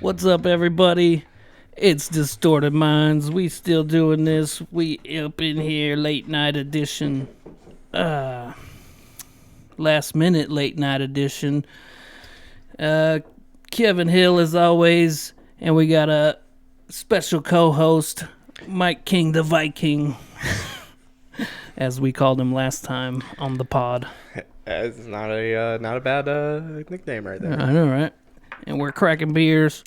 What's up, everybody? It's Distorted Minds. We still doing this. We up in here, late night edition. Last minute late night edition. Kevin Hill, as always, and we got a special co-host, Mike King the Viking, as we called him last time on the pod. It's not a bad nickname right there. I know, right? And we're cracking beers.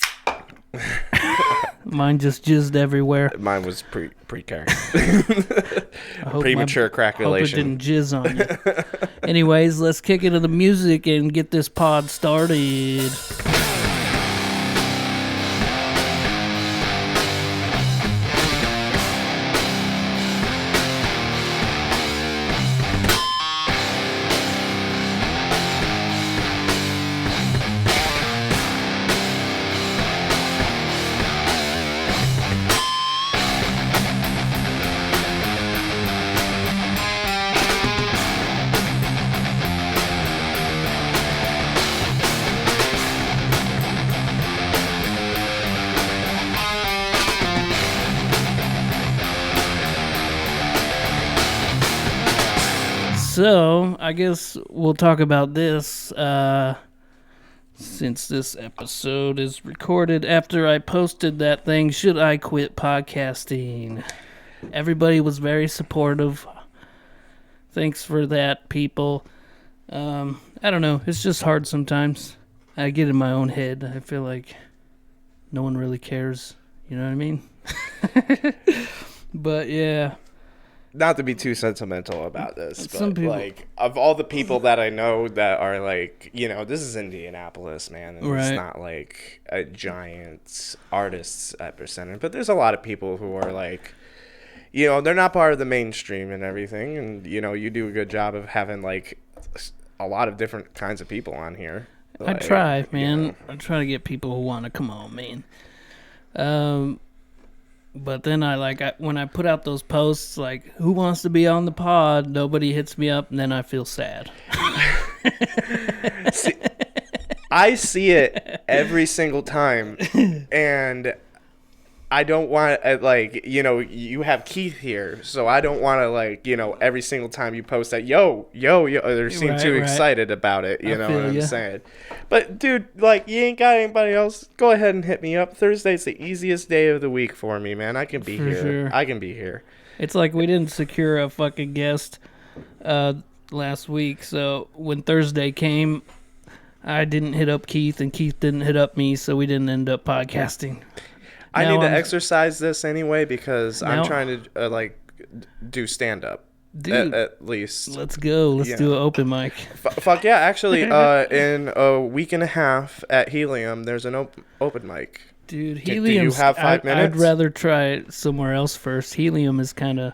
Mine just jizzed everywhere. Mine was pre-care. Premature crackulation. Hope it didn't jizz on you. Anyways, let's kick into the music and get this pod started. So, I guess we'll talk about this, since this episode is recorded after I posted that thing, Should I Quit Podcasting? Everybody was very supportive. Thanks for that, people. I don't know, it's just hard sometimes. I get in my own head. I feel like no one really cares, you know what I mean? But, yeah. Not to be too sentimental about this, Some but people, like of all the people that I know that are like, you know, this is Indianapolis, man, and right. It's not like a giant artists epicenter, but there's a lot of people who are like, you know, they're not part of the mainstream and everything, and you know, you do a good job of having like a lot of different kinds of people on here. Like, I try, man. You know. I try to get people who want to come on, man. But then when I put out those posts, like, who wants to be on the pod? Nobody hits me up, and then I feel sad. I see it every single time, and I don't want to, like, you know, you have Keith here, so I don't want to, like, you know, every single time you post that, yo, they seem too excited about it, you know what I'm saying? But, dude, like, you ain't got anybody else, go ahead and hit me up. Thursday's the easiest day of the week for me, man. I can be here. Sure. I can be here. It's like we didn't secure a fucking guest last week, so when Thursday came, I didn't hit up Keith, and Keith didn't hit up me, so we didn't end up podcasting. I need to exercise this anyway because I'm trying to, like, do stand-up. Dude, at least. Let's go. Let's do an open mic. Fuck yeah. Actually, in a week and a half at Helium, there's an open mic. Dude, Helium. Do you have 5 minutes? I'd rather try it somewhere else first. Helium is kind of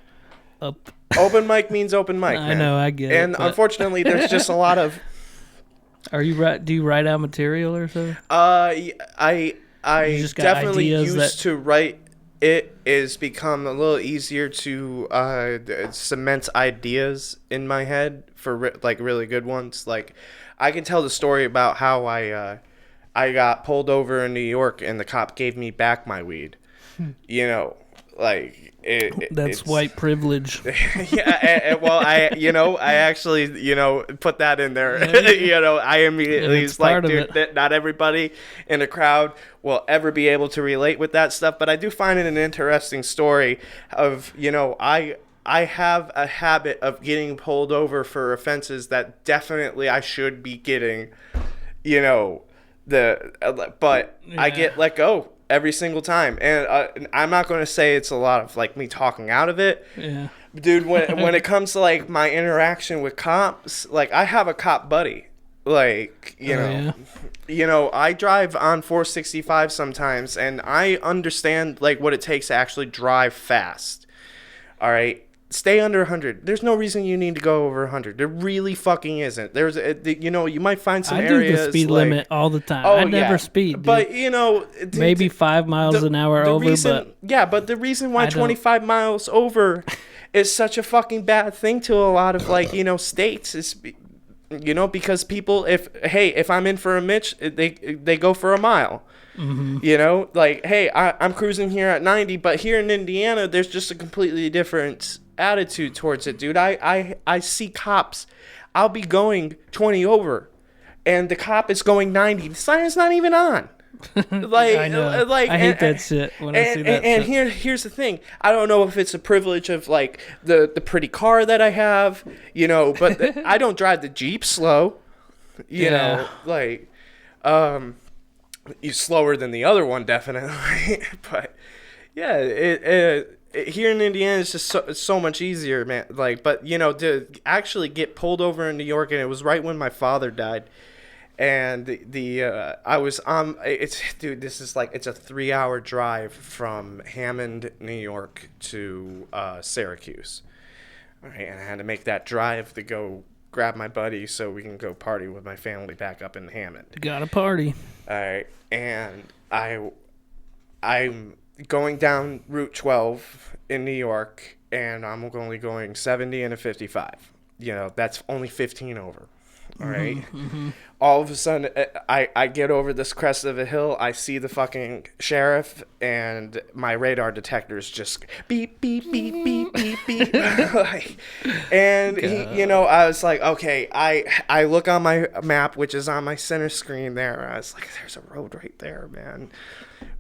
up. Open mic means open mic, man. I know, I get it. And unfortunately, there's just a lot of... Do you write out material or something? I definitely used to write. It has become a little easier to cement ideas in my head for like really good ones. Like I can tell the story about how I got pulled over in New York and the cop gave me back my weed. You know, like it's white privilege. Yeah, well, I actually, put that in there. I immediately was like, dude, not everybody in the crowd will ever be able to relate with that stuff. But I do find it an interesting story of, I have a habit of getting pulled over for offenses that definitely I should be getting, but I get let go every single time. And I'm not going to say it's a lot of like me talking out of it. Yeah. Dude, when it comes to like my interaction with cops, like I have a cop buddy. Like, I drive on 465 sometimes and I understand like what it takes to actually drive fast. All right. Stay under 100. There's no reason you need to go over 100. There really fucking isn't. There's, you might find some areas. I do the speed limit all the time. I never speed, dude. But, maybe 5 miles an hour over, but... Yeah, but the reason why 25 miles over is such a fucking bad thing to a lot of, like, states is Because people, if I'm in for a Mitch, they go for a mile. Like, hey, I'm cruising here at 90, but here in Indiana, there's just a completely different attitude towards it, dude. I see cops. I'll be going 20 over, and the cop is going 90. The sign is not even on. Like, I know. Like, I hate that shit when I see that and shit. here's the thing. I don't know if it's a privilege of, like, the pretty car that I have, but I don't drive the Jeep slow, like, slower than the other one, definitely. But, yeah, here in Indiana, it's just so much easier, man. Like, but, to actually get pulled over in New York, and it was right when my father died. And I was on, it's a 3-hour drive from Hammond, New York to Syracuse. All right, and I had to make that drive to go grab my buddy so we can go party with my family back up in Hammond. Got a party. All right, and I'm going down Route 12 in New York, and I'm only going 70 and a 55. That's only 15 over. All right. Mm-hmm. All of a sudden, I get over this crest of a hill. I see the fucking sheriff, and my radar detectors just beep, beep, beep, beep, beep, beep. And he, I was like, okay. I look on my map, which is on my center screen there. I was like, there's a road right there, man.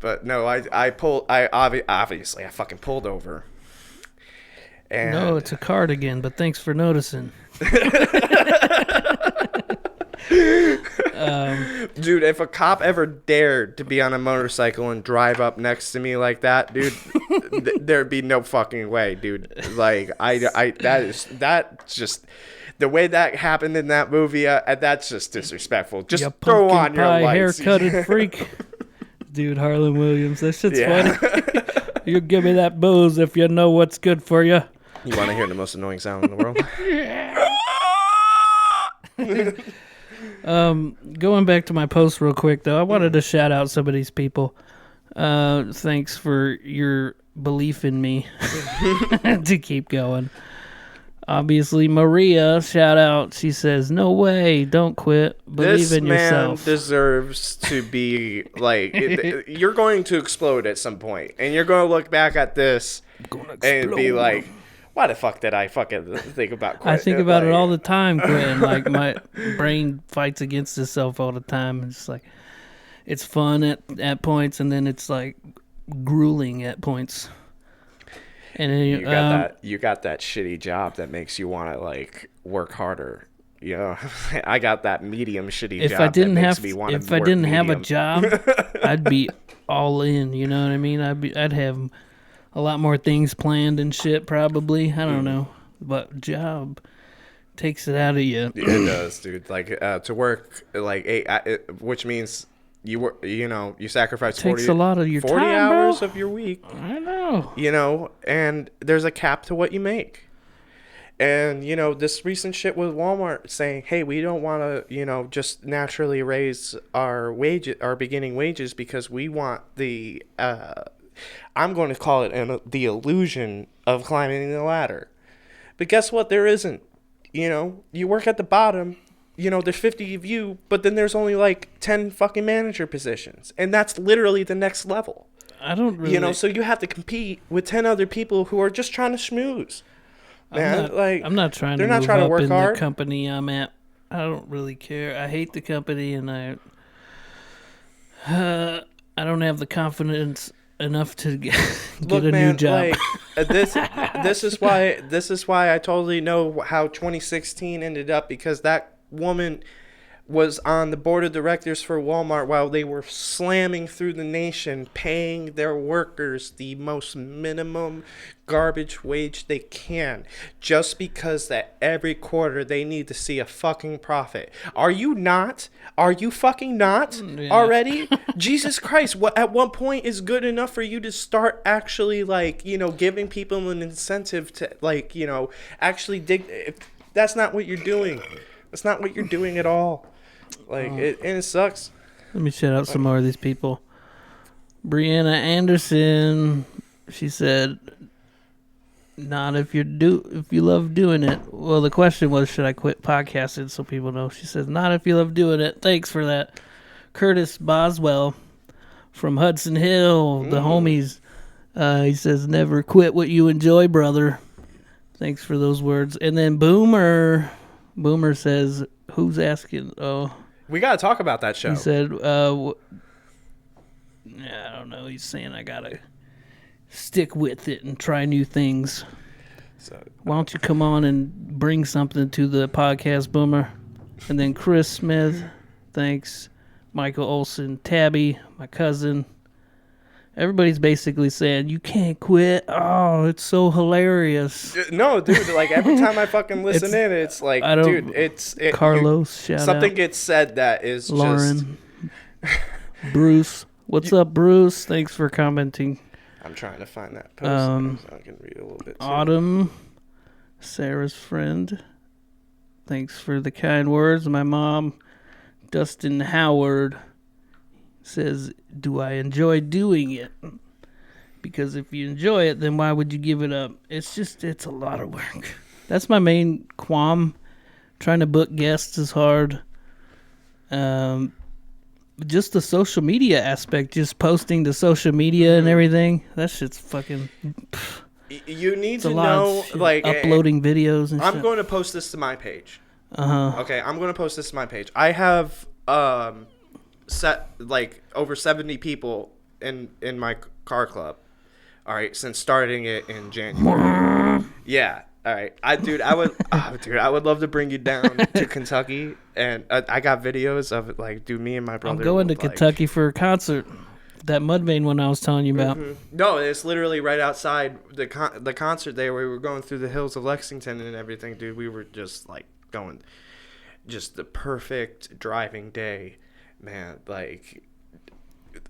But no, I fucking pulled over. And no, it's a cardigan, but thanks for noticing. Dude, if a cop ever dared to be on a motorcycle and drive up next to me like that, dude, there'd be no fucking way, dude. Like, that's just the way that happened in that movie. That's just disrespectful. Just you throw on your lights. Haircutted freak, dude. Harlan Williams, that shit's funny. You give me that booze if you know what's good for you. You want to hear the most annoying sound in the world? Going back to my post real quick, though, I wanted to shout out some of these people. Thanks for your belief in me to keep going. Obviously, Maria, shout out. She says, "No way, don't quit. Believe in yourself." This man deserves to be like. You're going to explode at some point, and you're going to look back at this and be like, why the fuck did I fucking think about quitting? I think about it all the time, quitting. Like, my brain fights against itself all the time. It's like, it's fun at points, and then it's like grueling at points. And then, you got that shitty job that makes you want to, like, work harder. I got that medium shitty job that makes me want to work If I didn't have a medium. job, I'd be all in. You know what I mean? I'd have a lot more things planned and shit, probably. I don't know. But job takes it out of you. It does, dude. Like, to work, like, which means you work, you sacrifice 40, takes a lot of your 40 time, hours bro. of your week. I know. And there's a cap to what you make. And, this recent shit with Walmart saying, hey, we don't want to, just naturally raise our beginning wages because we want the, I'm going to call it the illusion of climbing the ladder. But guess what? There isn't. You work at the bottom, there's 50 of you, but then there's only like 10 fucking manager positions. And that's literally the next level. I don't really... so you have to compete with 10 other people who are just trying to schmooze. Man, I'm not trying they're to not move trying to up work in hard. the company I'm at. I don't really care. I hate the company, and I don't have the confidence enough to get a new job. Like, this is why I totally know how 2016 ended up, because that woman was on the board of directors for Walmart while they were slamming through the nation, paying their workers the most minimum garbage wage they can, just because that every quarter they need to see a fucking profit. Are you not? Are you fucking not already? Jesus Christ, at what point is good enough for you to start actually, like, giving people an incentive to, like, actually dig? That's not what you're doing. That's not what you're doing at all. Like, it sucks. Let me shout out some more of these people. Brianna Anderson, she said, Not if you love doing it. Well, the question was, should I quit podcasting? So people know. She says, not if you love doing it. Thanks for that, Curtis Boswell from Hudson Hill, the homies. He says, never quit what you enjoy, brother. Thanks for those words. And then Boomer says, who's asking? Oh, we gotta talk about that show. he said, I don't know. He's saying I gotta stick with it and try new things. So, Why don't you come on and bring something to the podcast, Boomer? And then Chris Smith, thanks. Michael Olson, Tabby, my cousin. Everybody's basically saying, you can't quit. Oh, it's so hilarious. no, dude, like every time I fucking listen it's like, dude, Carlos, shout something out. gets said that is Lauren, Bruce. What's up, Bruce? Thanks for commenting. I'm trying to find that post so I can read a little bit too. Autumn, Sarah's friend. Thanks for the kind words. My mom, Dustin Howard, says, do I enjoy doing it? Because if you enjoy it, then why would you give it up? It's a lot of work. That's my main qualm. Trying to book guests is hard. Just the social media aspect, just posting to social media and everything. That shit's fucking... You need to know, like... Uploading videos and shit. I'm going to post this to my page. Okay, I'm going to post this to my page. I have set, like, over 70 people in my car club. All right, since starting it in January. Yeah. All right, I would love to bring you down to Kentucky, and I got videos of it. Like, dude, me and my brother. I'm going to Kentucky for a concert. That Mudvayne one I was telling you about. Mm-hmm. No, it's literally right outside the concert there. We were going through the hills of Lexington and everything, dude. We were just like going, just the perfect driving day, man. Like,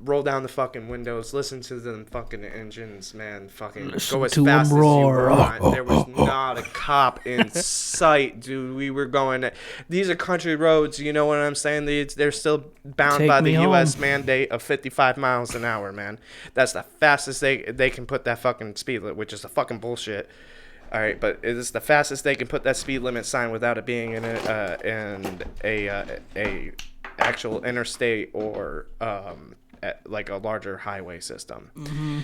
roll down the fucking windows, listen to them fucking engines, man. Fucking listen go as to fast them as you roar. want. There was not a cop in sight, dude. We were going. These are country roads, you know what I'm saying? They're still bound by the U.S. mandate of 55 miles an hour, man. That's the fastest they can put that fucking speed limit, which is a fucking bullshit. All right, but it's the fastest they can put that speed limit sign without it being in a actual interstate or like a larger highway system. Mm-hmm.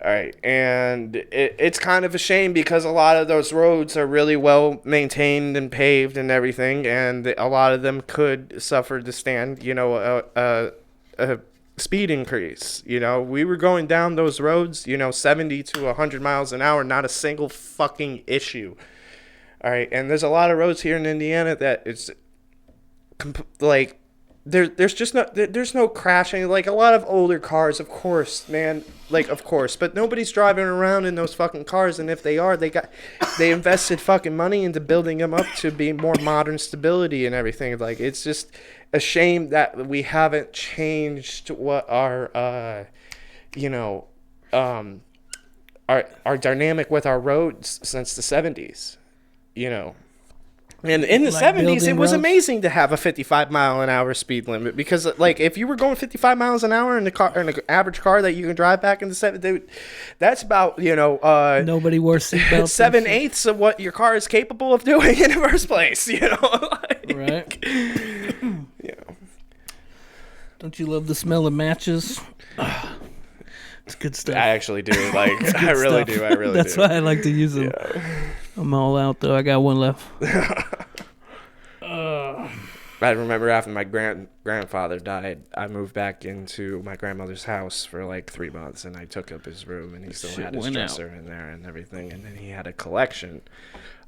All right, and it's kind of a shame because a lot of those roads are really well maintained and paved and everything, and a lot of them could suffer to stand, you know, a speed increase. You know, we were going down those roads, you know, 70 to 100 miles an hour, not a single fucking issue. All right, and there's a lot of roads here in Indiana that it's like there's no crashing. Like, a lot of older cars, of course, man, like, of course, but nobody's driving around in those fucking cars, and if they are, they invested fucking money into building them up to be more modern stability and everything. Like, it's just a shame that we haven't changed what our our dynamic with our roads since the 70s, you know. And in the 70s, it was amazing to have a 55 mile an hour speed limit because, like, if you were going 55 miles an hour in an average car that you can drive back in the 70s, that's about, you know, nobody wore seatbelts. 7/8 of what your car is capable of doing in the first place, you know. Like, right. You know. Don't you love the smell of matches? It's good stuff. I actually do. Like, I really do. I really do. That's why I like to use them. Yeah. I'm all out, though. I got one left. I remember after my grandfather died, I moved back into my grandmother's house for like 3 months, and I took up his room, and he still had his dresser in there and everything. And then he had a collection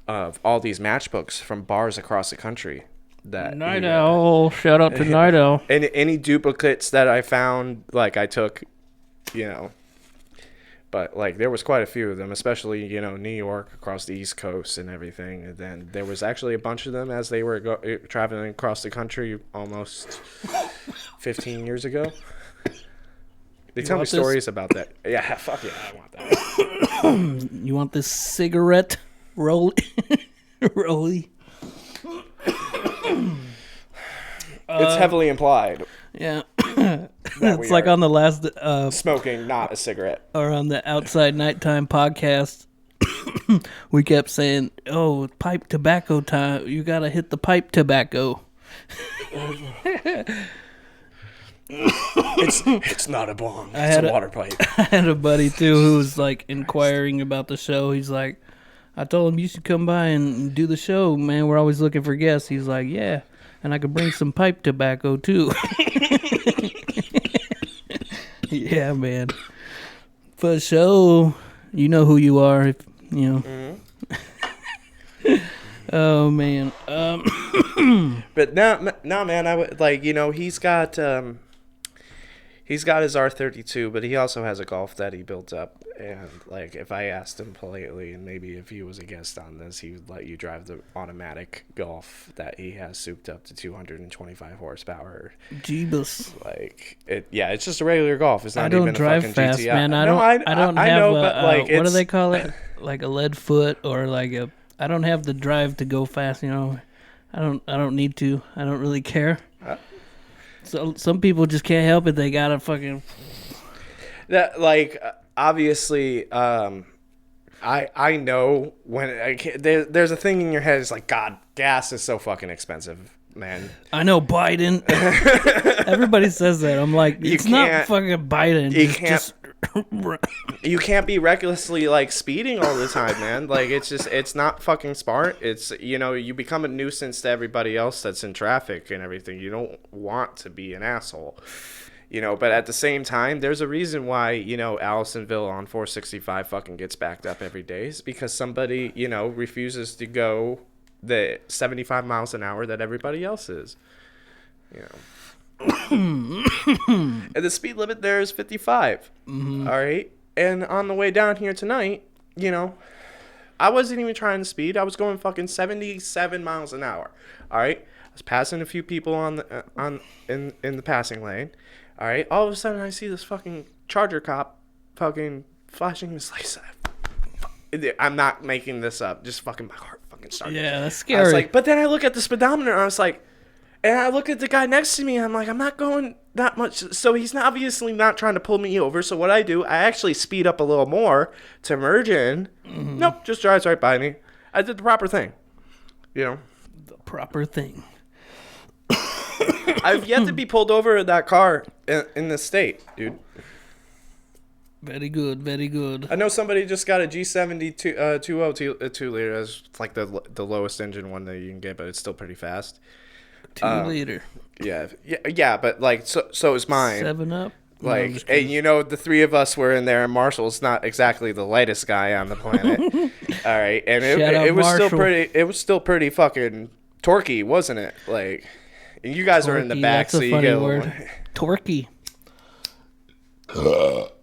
of all these matchbooks from bars across the country. Night Owl. Shout out to Night Owl. And any duplicates that I found, like, I took, you know. But, like, there was quite a few of them, especially, you know, New York, across the East Coast and everything. And then there was actually a bunch of them as they were traveling across the country almost 15 years ago. They tell me stories about that. Yeah, fuck yeah, I want that. You want this cigarette rolly? It's heavily implied. Yeah. It's like on the last... smoking, not a cigarette. Or on the Outside Nighttime podcast. we kept saying, "Oh, pipe tobacco time! You gotta hit the pipe tobacco." It's not a bong. It's a water pipe. I had a buddy too who was like inquiring about the show. He's like, I told him you should come by and do the show, man. We're always looking for guests. He's like, yeah, and I could bring some pipe tobacco too. Yeah, man. For sure, you know who you are. If you know. Mm-hmm. Oh man. But no, man. I would like he's got his R32, but he also has a Golf that he built up. And like if I asked him politely, and maybe if he was a guest on this, he would let you drive the automatic Golf that he has souped up to 225 horsepower. Jeebus. Like it's just a regular Golf. It's not I don't even drive a fucking fast, GTI. man. I don't have what do they call it? Like a lead foot or like a. I don't have the drive to go fast. You know, I don't need to. I don't really care. So some people just can't help it. They gotta fucking. That like obviously, I know when there's a thing in your head. It's like, God, gas is so fucking expensive, man. I know Biden. Everybody says that. I'm like, it's not fucking Biden. You can't be recklessly like speeding all the time, man. Like it's not fucking smart. It's you become a nuisance to everybody else that's in traffic and everything. You don't want to be an asshole. But at the same time, there's a reason why, Allisonville on 465 fucking gets backed up every day. It's because somebody, refuses to go the 75 miles an hour that everybody else is. And the speed limit there is 55. Mm-hmm. All right. And on the way down here tonight, I wasn't even trying to speed. I was going fucking 77 miles an hour. All right. I was passing a few people in the passing lane. All right. All of a sudden, I see this fucking Charger cop fucking flashing his lights. I'm not making this up. Just fucking my heart fucking started. Yeah, that's scary. I was like, but then I look at the speedometer and I was like, and I look at the guy next to me and I'm like, I'm not going that much. So he's obviously not trying to pull me over. So what I do, I actually speed up a little more to merge in. Mm-hmm. Nope, just drives right by me. I did the proper thing. The proper thing. I've yet to be pulled over in that car in this state, dude. Very good, very good. I know somebody just got a G70 2 liter. It's like the lowest engine one that you can get, but it's still pretty fast. 2 liter. Yeah, but like so is mine. 7-Up. Like, and the three of us were in there, and Marshall's not exactly the lightest guy on the planet. All right, and it was Marshall. It was still pretty fucking torquey, wasn't it? Like, and you guys are in the back, so you get word. Torquey.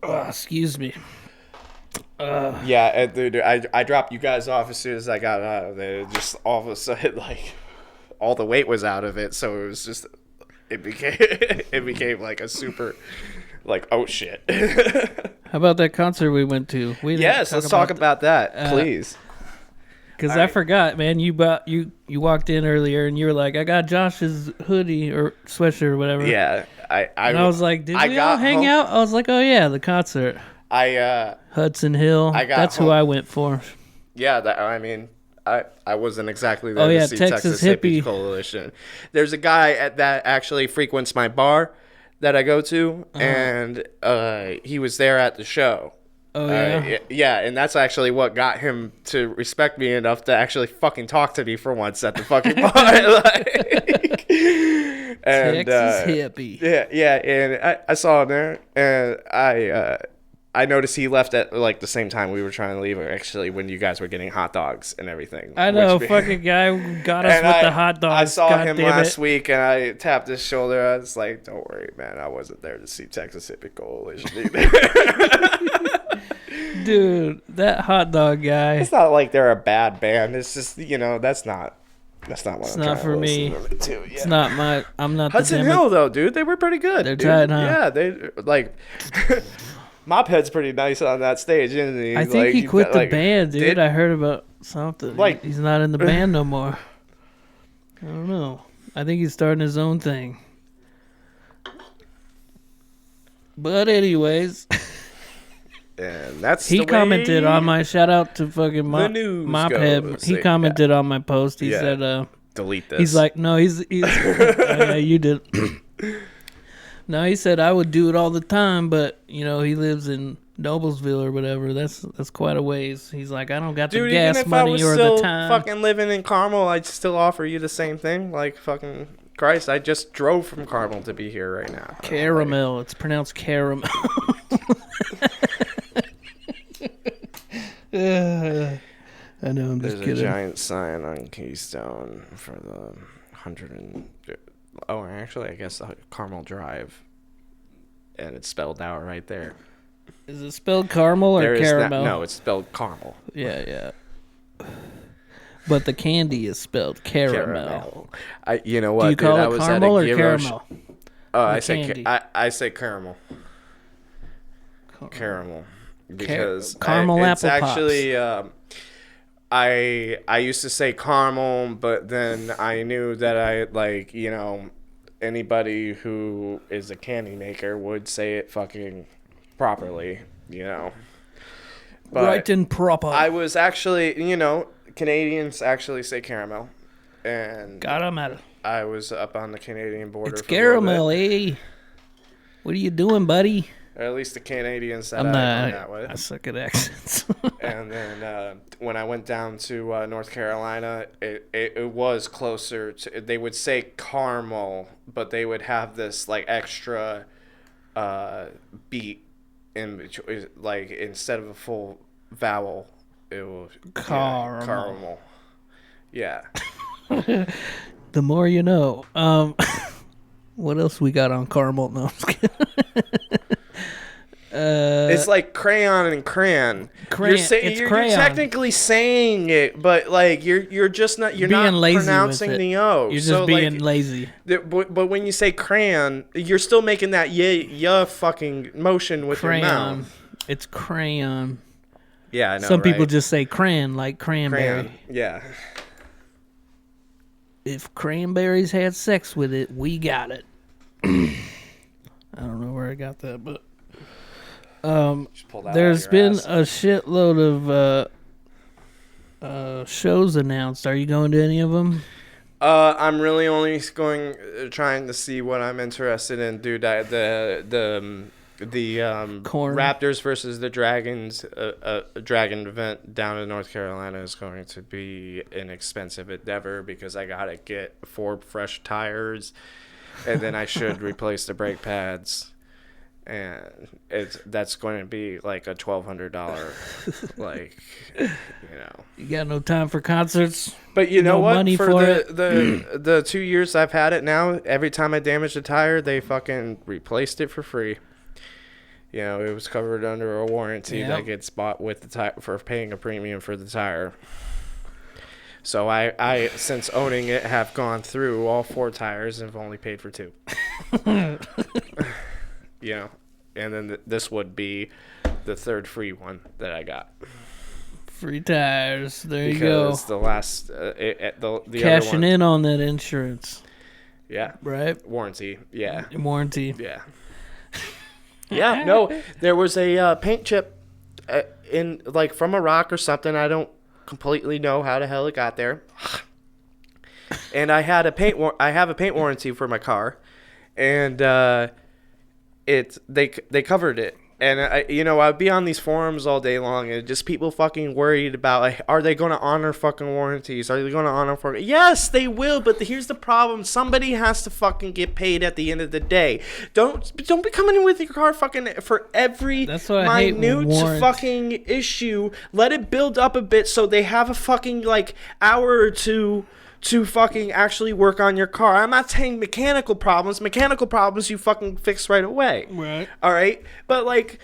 Excuse me. Yeah, dude, I dropped you guys off as soon as I got out of there. Just all of a sudden, like, all the weight was out of it, so it was just it became like a super, like, oh shit. How about that concert we went to? Let's talk about that, please. Because I forgot, man. You walked in earlier and you were like, I got Josh's hoodie or sweatshirt or whatever. Yeah, I was like, did we all hang out? I was like, oh yeah, the concert. Hudson Hill. That's home. Who I went for. Yeah, I wasn't exactly there to see Texas Hippie Coalition. There's a guy that actually frequents my bar that I go to, and he was there at the show. Oh, yeah? Yeah, and that's actually what got him to respect me enough to actually fucking talk to me for once at the fucking bar. Texas Hippie. Yeah, and I saw him there, and I noticed he left at like the same time we were trying to leave, or actually when you guys were getting hot dogs and everything. I know, fucking guy got us with the hot dogs. I saw him last week, and I tapped his shoulder. I was like, "Don't worry, man. I wasn't there to see Texas Hippie Coalition either." Dude, that hot dog guy. It's not like they're a bad band. It's just that's not what it's I'm not trying for to me. listen to. Yeah. It's not my. I'm not Hudson Hill though, dude. They were pretty good. They're tight, huh? Yeah, they like. Mophead's pretty nice on that stage, isn't he? I think he quit the band, dude. I heard about something. Like, he's not in the band no more. I don't know. I think he's starting his own thing. But anyways, And that's he the commented way on my shout out to fucking the news Mophead. goes. He commented on my post. He Yeah. said, delete this. he's like, no, he's yeah, you did. No, he said I would do it all the time, but he lives in Noblesville or whatever. That's quite a ways. He's like, I don't got the gas even if money I was or still the time. fucking living in Carmel, I'd still offer you the same thing. Like, fucking Christ, I just drove from Carmel to be here right now. Caramel. It's pronounced caramel. I know, I'm just There's kidding. a giant sign on Keystone for the 100 and... Oh, actually, I guess Carmel Drive. And it's spelled out right there. Is it spelled caramel or There is caramel? no, it's spelled caramel. Yeah. But the candy is spelled caramel. You know what? Do you call I it was caramel at a or caramel? I candy? I say caramel. Caramel, because caramel it's apple actually I used to say caramel, but then I knew that anybody who is a candy maker would say it fucking properly, But Right and proper. I was actually, Canadians actually say caramel, and Got him at it. I was up on the Canadian border. It's for a little caramel, bit. eh? What are you doing, buddy? Or at least the Canadians that I'm I not. hung out with. I suck at accents. And then when I went down to North Carolina, it was closer to. They would say caramel, but they would have this like extra beat in between, like instead of a full vowel, it was caramel. Yeah. The more you know. What else we got on caramel? No, I'm just kidding. It's like crayon and crayon. You're crayon. technically saying it, but like you're just not Being lazy with pronouncing it. the O. You're just so, being like, lazy. But when you say crayon, you're still making that yeah fucking motion with your Crayon. mouth. It's crayon. Yeah, I know. Some people right? just say cran, like cranberry. crayon. Yeah. If cranberries had sex with it, we got it. I don't know where I got that, but Just pull that out there's of your been ass. a shitload of shows announced. Are you going to any of them? I'm really only trying to see what I'm interested in, dude. The Corn. Raptors versus the Dragons, a Dragon event down in North Carolina is going to be an expensive endeavor because I gotta get 4 fresh tires, and then I should replace the brake pads, and that's going to be like a $1,200, like, You got no time for concerts? But you know No what? money For for the 2 years I've had it now, every time I damaged a tire, they fucking replaced it for free. It was covered under a warranty that gets bought with the tire for paying a premium for the tire. So I since owning it, have gone through all 4 tires and have only paid for 2. And then this would be the 3rd free one that I got. Free tires. There you go. Because the last the Cashing other one, in on that insurance. Yeah. Right? Warranty. Yeah. Warranty. Yeah. Yeah. No, there was a paint chip in like from a rock or something. I don't completely know how the hell it got there. And I had I have a paint warranty for my car, and they covered it. And I'd be on these forums all day long, and just people fucking worried about, like, are they going to honor fucking warranties? Are they going to honor Yes, they will, but here's the problem. Somebody has to fucking get paid at the end of the day. Don't be coming in with your car fucking for every minute fucking issue. Let it build up a bit so they have a fucking, like, hour or two to fucking actually work on your car. I'm not saying mechanical problems. Mechanical problems you fucking fix right away. Right. All right? But, like,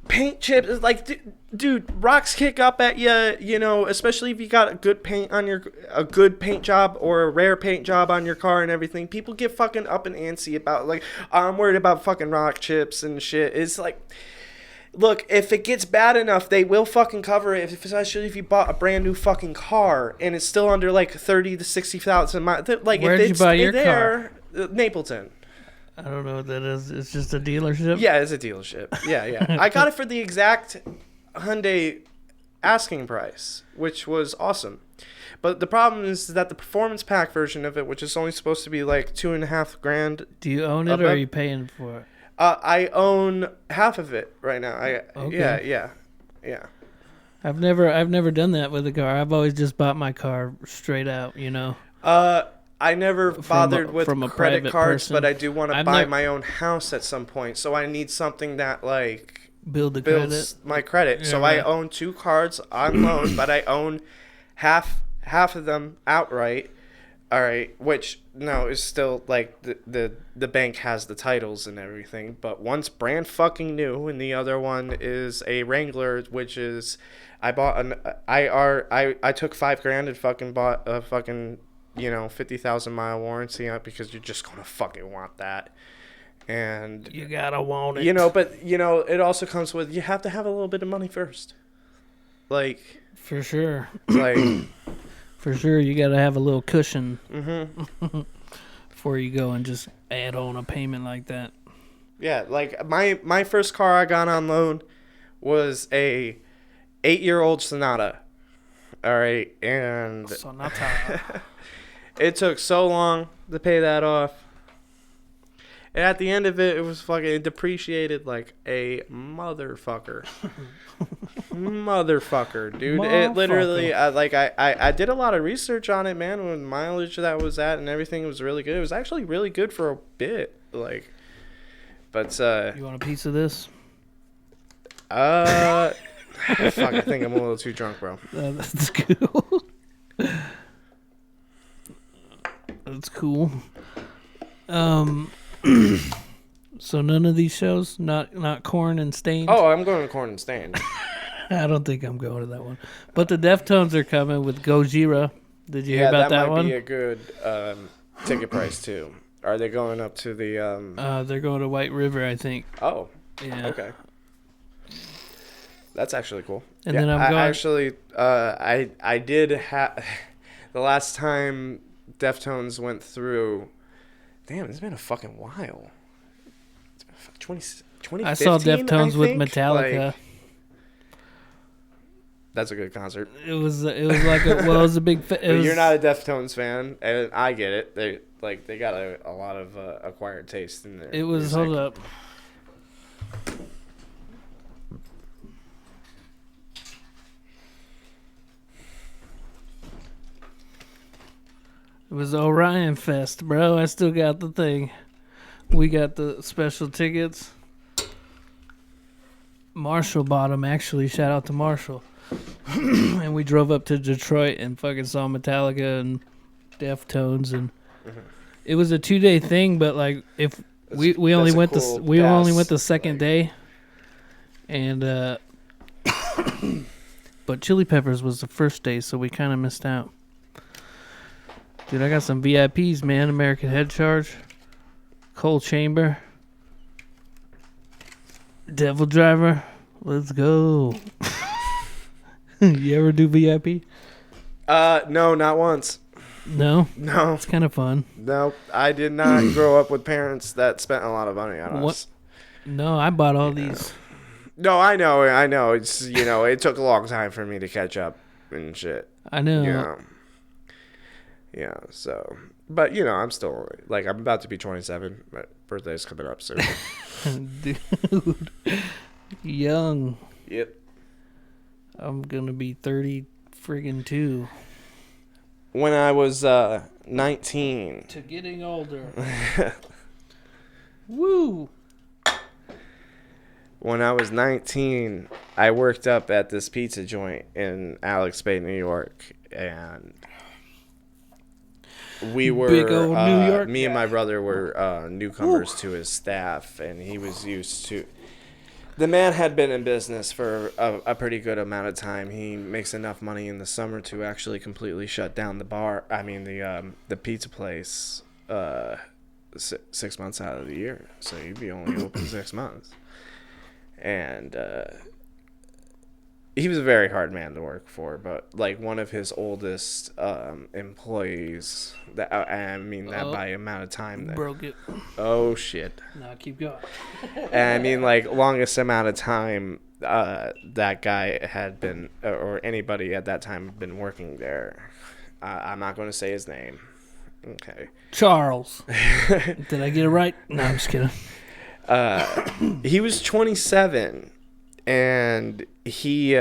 paint chips, like, dude, rocks kick up at you, especially if you got a good paint job or a rare paint job on your car and everything. People get fucking up and antsy about, like, I'm worried about fucking rock chips and shit. It's like... Look, if it gets bad enough, they will fucking cover it, especially if you bought a brand new fucking car and it's still under like 30 to 60,000 miles. Like, Where'd if you it's buy your car? Napleton. I don't know what that is. It's just a dealership? Yeah, it's a dealership. Yeah. I got it for the exact Hyundai asking price, which was awesome. But the problem is that the performance pack version of it, which is only supposed to be like $2,500. Do you own it or are you paying for it? I own half of it right now. Okay. Yeah. I've never done that with a car. I've always just bought my car straight out, you know. I never bothered with from a credit private cards, person. but I do want to I've buy never- my own house at some point. So I need something that like Build the builds credit. my credit. Yeah, So right. I own 2 cards on loan, but I own half of them outright. All right, which no is still like the bank has the titles and everything, but one's brand fucking new, and the other one is a Wrangler, which is I bought an I took $5,000 and fucking bought a fucking 50,000 mile warranty on it because you're just gonna fucking want that, and You gotta want it. but it also comes with you have to have a little bit of money first, like For sure. like. For sure, you gotta have a little cushion Mm-hmm. before you go and just add on a payment like that. Yeah, like my first car I got on loan was a 8-year-old Sonata. All right, and Sonata. it took so long to pay that off. And at the end of it, it was fucking depreciated like a motherfucker. Motherfucker, dude. It literally, I did a lot of research on it, man. When mileage that was at and everything was really good. It was actually really good for a bit, like. But You want a piece of this? fuck, I think I'm a little too drunk, bro. That's cool. That's cool. So none of these shows, not Corn and Stained. Oh, I'm going to Corn and Stain. I don't think I'm going to that one. But the Deftones are coming with Gojira. Did you hear Yeah, about that that might one? be a good ticket price too. Are they going up to the? They're going to White River, I think. Oh, Yeah. okay. That's actually cool. And then I'm going. Actually, I did have the last time Deftones went through. Damn, it's been a fucking while. It's been 2015, I saw Deftones with think. Metallica. Like, that's a good concert. It was like it was a big. But you're not a Deftones fan, and I get it. They got a lot of acquired taste in there. It was hold up. It was Orion Fest, bro. I still got the thing. We got the special tickets. Marshall bought them, actually. Shout out to Marshall. And we drove up to Detroit and fucking saw Metallica and Deftones, and it was a 2-day thing. But like, if we only went the second day, and but Chili Peppers was the first day, so we kind of missed out. Dude, I got some VIPs, man. American Head Charge, Coal Chamber, Devil Driver. Let's go. You ever do VIP? No, not once. No? No, It's kind of fun. no. I did not grow up with parents that spent a lot of money on What? us. No, I bought all these. No, I know. It's it took a long time for me to catch up and shit. I know. Yeah. So, but I'm still like I'm about to be 27. My birthday's coming up soon. Dude. Young. Yep. I'm going to be 30 friggin' 2. When I was 19. To getting older. Woo! When I was 19, I worked up at this pizza joint in Alex Bay, New York, and we were Big old New York me and guy. my brother were newcomers to his staff, and he was used to. The man had been in business for a pretty good amount of time. He makes enough money in the summer to actually completely shut down the bar. I mean the pizza place 6 months out of the year, so you'd be only open 6 months. And he was a very hard man to work for, but like one of his oldest employees, that I mean that by amount of time that, Broke it. oh shit. Now keep going. And I mean like longest amount of time that guy had been, or anybody at that time had been working there. I'm not going to say his name. Okay. Charles. Did I get it right? No, I'm just kidding. He was 27, and he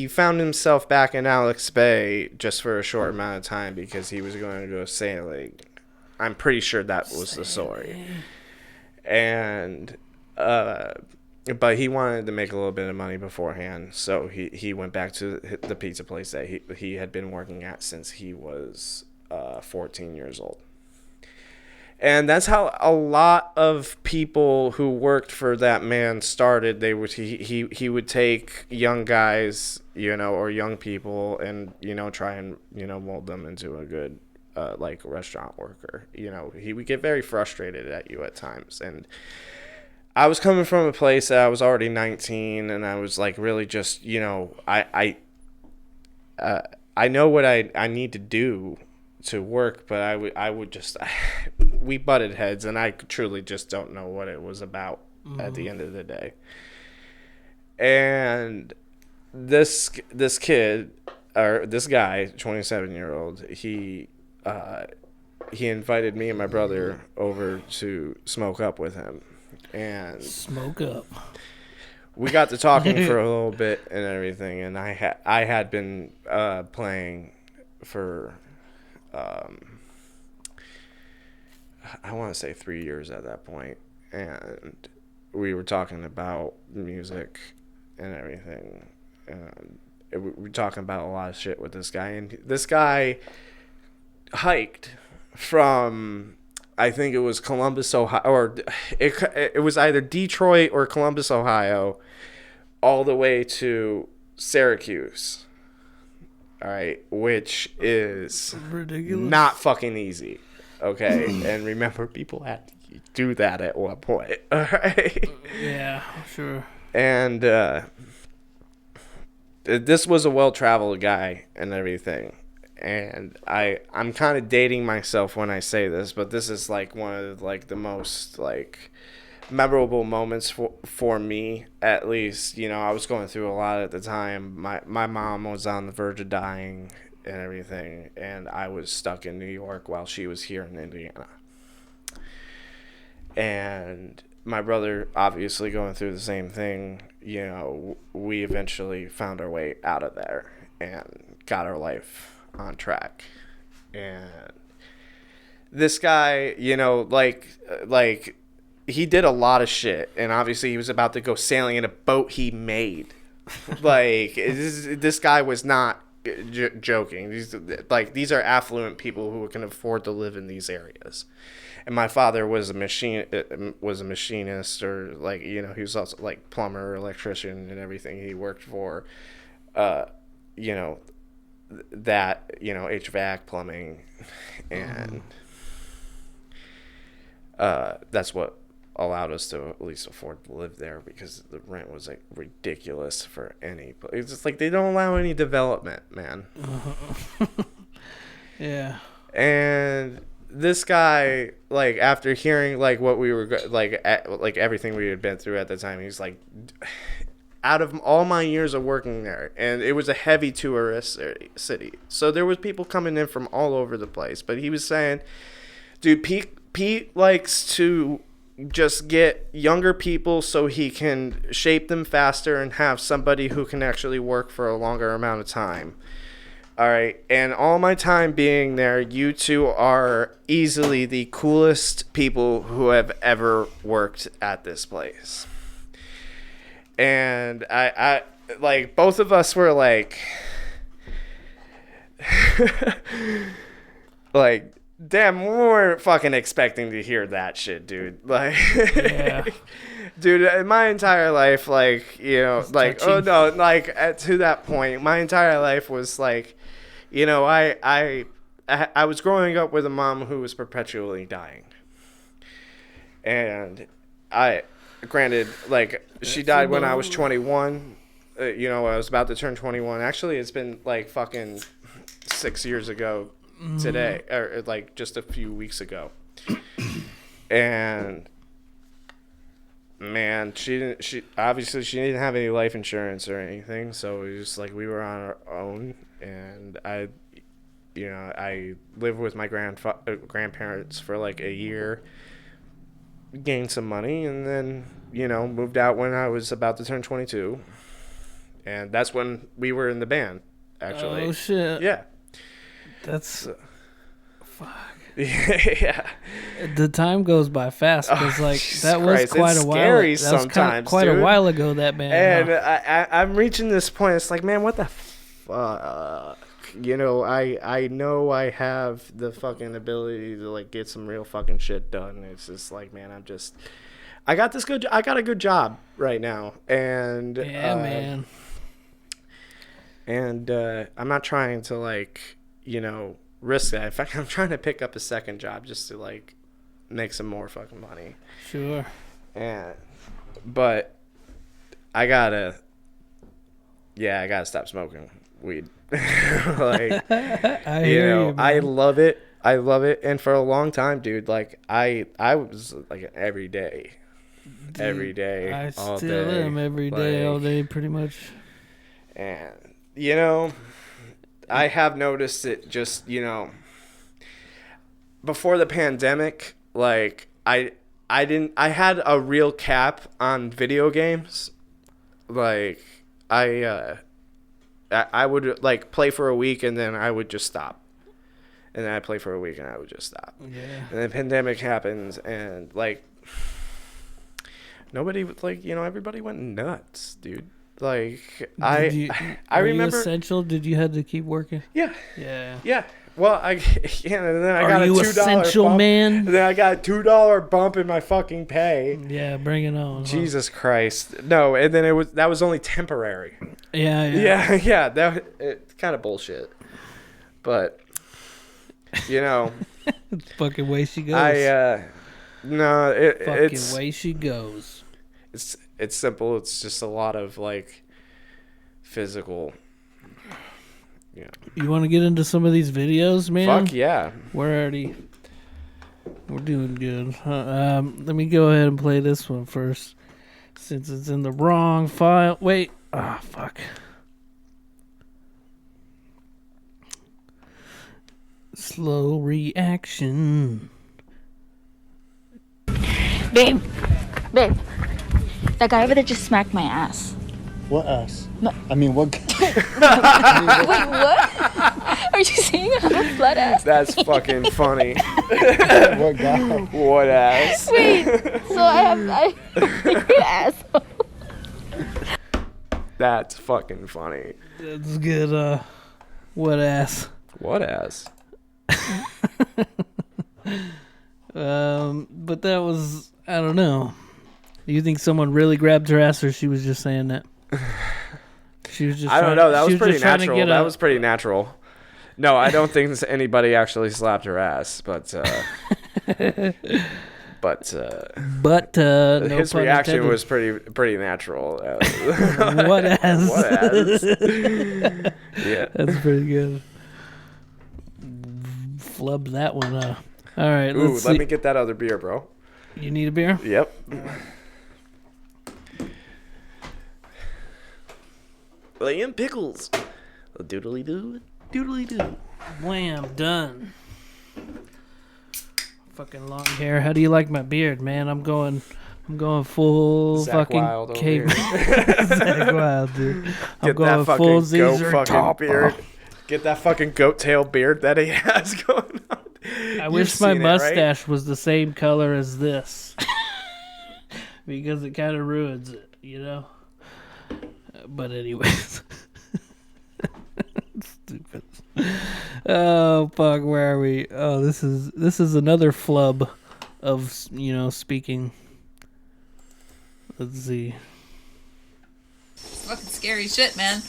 found himself back in Alex Bay just for a short amount of time because he was going to go sailing. I'm pretty sure that was the story. And but he wanted to make a little bit of money beforehand, so he went back to the pizza place that he had been working at since he was 14 years old. And that's how a lot of people who worked for that man started. He would take young guys, or young people, and try and mold them into a good like restaurant worker. He would get very frustrated at you at times. And I was coming from a place that I was already 19, and I was like really just I know what I need to do to work, but I would just we butted heads, and I truly just don't know what it was about at the end of the day. And this kid, or this guy, 27-year-old, he invited me and my brother over to smoke up with him, and smoke up. We got to talking for a little bit and everything, and I had been playing for I want to say 3 years at that point, and we were talking about music and everything, and we were talking about a lot of shit with this guy, and this guy hiked from, I think it was Columbus, Ohio, or it was either Detroit or Columbus, Ohio, all the way to Syracuse. All right, which is ridiculous. Not fucking easy. Okay, and remember, people had to do that at one point. All right. Yeah, sure. And this was a well-traveled guy and everything. And I'm kind of dating myself when I say this, but this is like one of like the most like memorable moments for me, at least. I was going through a lot at the time. My mom was on the verge of dying and everything, and I was stuck in New York while she was here in Indiana. And my brother obviously going through the same thing. We eventually found our way out of there and got our life on track. And this guy, like he did a lot of shit, and obviously he was about to go sailing in a boat he made. Like this guy was not joking. These are affluent people who can afford to live in these areas. And my father was a machinist, or he was also like plumber, electrician, and everything. He worked for HVAC, plumbing, and that's what allowed us to at least afford to live there, because the rent was like ridiculous for any. It's just like they don't allow any development, man. Yeah. And this guy, like, after hearing like what we were like everything we had been through at the time, he's like, out of all my years of working there, and it was a heavy tourist city, so there was people coming in from all over the place. But he was saying, dude, Pete likes to just get younger people so he can shape them faster and have somebody who can actually work for a longer amount of time. All right, and all my time being there, you two are easily the coolest people who have ever worked at this place. And I like, both of us were like, like, damn, we weren't fucking expecting to hear that shit, dude. Like, yeah. Dude, my entire life, like, like, touching. Oh no, like, to that point, my entire life was like, I was growing up with a mom who was perpetually dying. And granted, like, she died when I was 21, you know, I was about to turn 21. Actually, it's been like fucking 6 years ago today, or like just a few weeks ago. And man, she obviously she didn't have any life insurance or anything, so it was just like we were on our own. And I lived with my grandparents for like a year, gained some money, and then, you know, moved out when I was about to turn 22. And that's when we were in the band, actually. Oh, shit. Yeah. That's... Fuck. Yeah. The time goes by fast, because, like, that was quite a while. Scary sometimes, quite a while ago, that band. And I'm reaching this point. It's like, man, what the fuck? You know, I know I have the fucking ability to, like, get some real fucking shit done. It's just like, man, I got a good job right now. And yeah, man. And I'm not trying to, like, you know, risk that. In fact, I'm trying to pick up a second job just to, like, make some more fucking money. Sure. But I gotta stop smoking weed. Like, I love it. And for a long time, dude, like, I was like every day. Dude, every day, I all still day. am every day, all day, pretty much. And, you know, I have noticed it just, you know, before the pandemic, like, I had a real cap on video games. Like, I would, like, play for a week and then I would just stop. And then I'd play for a week and I would just stop. Yeah. And then the pandemic happens and, like, nobody, like, you know, everybody went nuts, dude. Like, I remember. You essential? Did you have to keep working? Yeah. Yeah. Yeah. Well, and then I got a $2 essential, bump. man? And then I got a $2 bump in my fucking pay. Yeah, bring it on. Jesus Christ. No, and then that was only temporary. Yeah. Yeah. It's kind of bullshit. But, you know, fucking way she goes. it's way she goes. It's simple. It's just a lot of, like, physical. Yeah. You want to get into some of these videos, man? Fuck yeah. We're doing good. Let me go ahead and play this one first, since it's in the wrong file. Wait. Ah, fuck. Slow reaction. Babe, that guy over there just smacked my ass. What ass? No. I mean, what? Wait, what? Are you saying I have a flat ass? That's fucking funny. What guy? What ass? Wait, so I asshole. That's fucking funny. That's good. What ass? What ass? But that was, I don't know. Do you think someone really grabbed her ass, or she was just saying that? She was just. I don't know. That was pretty natural. That was pretty natural. No, I don't think anybody actually slapped her ass, but no his reaction intended. was pretty natural. What ass? What ass? Yeah, that's pretty good. Flub that one up. All right, ooh, let's let see. me get that other beer, bro. You need a beer? Yep. Laying pickles. Doodly doo. Doodly doo. Wham, done. Fucking long hair. How do you like my beard, man? I'm going full Zach fucking Wild over cave. here. Zach Wild, dude. I'm Get going that fucking full goat Caesar fucking top. beard. Get that fucking goat tail beard that he has going on. I wish my mustache was the same color as this. Because it kind of ruins it, you know? But anyways. Stupid. Oh, fuck, where are we? Oh, this is another flub of, you know, speaking. Let's see. It's fucking scary shit, man.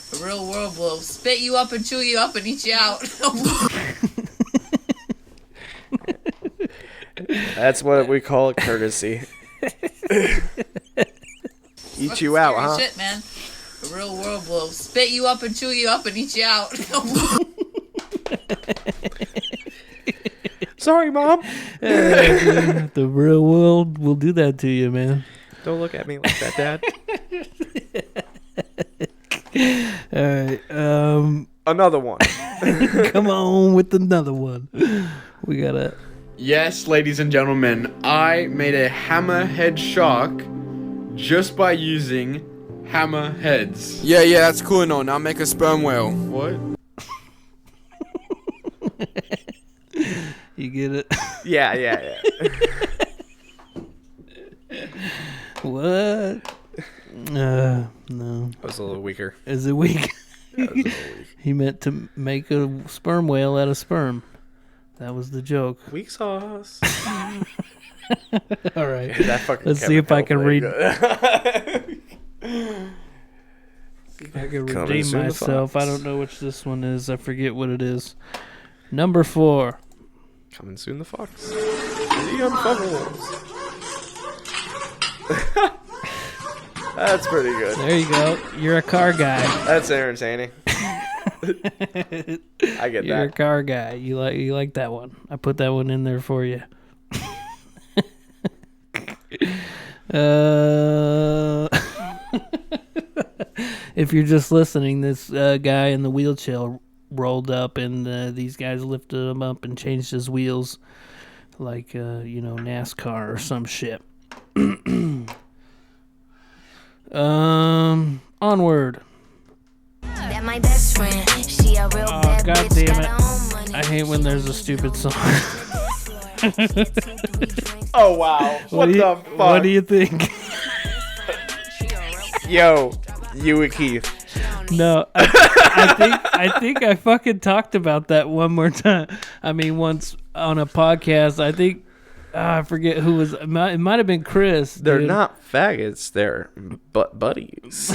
The real world will spit you up and chew you up and eat you out. That's what we call a courtesy. Eat you out, huh? Shit, man. The The real world will spit you up and chew you up and eat you out. Sorry, Mom. The real world will do that to you, man. Don't look at me like that, Dad. All right. Another one. Come on with another one. We gotta. Yes, ladies and gentlemen, I made a hammerhead shark just by using hammerheads. Yeah, that's cool and all. Now make a sperm whale. What? You get it? Yeah. What? No. That was a little weaker. Is it weak? He meant to make a sperm whale out of sperm. That was the joke. Weak sauce. All right. That fucking Let's see if I can read. Good. If I can Coming redeem soon to myself. Fox. I don't know which this one is. I forget what it is. Number 4. Coming soon, the Fox. The Unfuckables. That's pretty good. There you go. You're a car guy. That's entertaining. I get You're a that. car guy. You like that one. I put that one in there for you. If you're just listening, this guy in the wheelchair rolled up, and these guys lifted him up and changed his wheels, like NASCAR or some shit. Onward. That my best friend. She a real Oh, bad God bitch, damn got it. her own money. I hate when there's a stupid song. Oh, wow. What the fuck? What do you think? Yo, you and Keith. No, I think I fucking talked about that one more time. I mean, once on a podcast. I think I forget who was. It might have been Chris. They're dude, not faggots. They're buddies.